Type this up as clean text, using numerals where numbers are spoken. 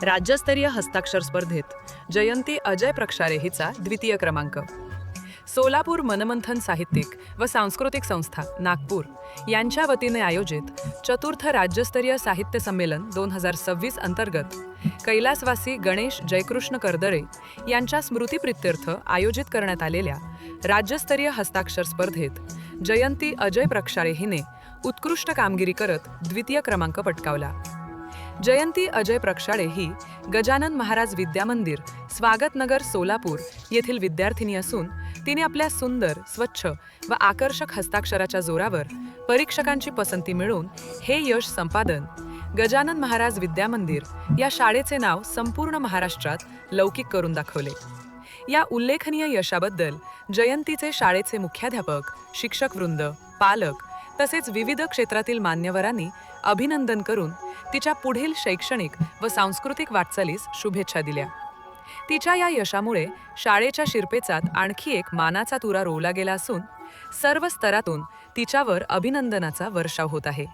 राज्यस्तरीय हस्ताक्षर स्पर्धेत जयंती अजय प्रक्षारे हिचा द्वितीय क्रमांक. सोलापूर मनमंथन साहित्यिक व सांस्कृतिक संस्था नागपूर यांच्या वतीने आयोजित चतुर्थ राज्यस्तरीय साहित्य संमेलन 2026 अंतर्गत कैलासवासी गणेश जयकृष्ण कर्दळे यांच्या स्मृतिप्रित्यर्थ आयोजित करण्यात आलेल्या राज्यस्तरीय हस्ताक्षर स्पर्धेत जयंती अजय प्रक्षारे हिने उत्कृष्ट कामगिरी करत द्वितीय क्रमांक पटकावला. जयंती अजय प्रक्षाळे ही गजानन महाराज विद्यामंदिर स्वागतनगर सोलापूर येथील विद्यार्थिनी असून तिने आपल्या सुंदर, स्वच्छ व आकर्षक हस्ताक्षराच्या जोरावर परीक्षकांची पसंती मिळवून हे यश संपादन गजानन महाराज विद्यामंदिर या शाळेचे नाव संपूर्ण महाराष्ट्रात लौकिक करून दाखवले. या उल्लेखनीय यशाबद्दल जयंतीचे शाळेचे मुख्याध्यापक, शिक्षकवृंद, पालक तसेच विविध क्षेत्रातील मान्यवरांनी अभिनंदन करून तिच्या पुढील शैक्षणिक व सांस्कृतिक वाटचालीस शुभेच्छा दिल्या. तिच्या या यशामुळे शाळेच्या शिरपेचात आणखी एक मानाचा तुरा रोवला गेला असून सर्व स्तरातून तिच्यावर अभिनंदनाचा वर्षाव होत आहे.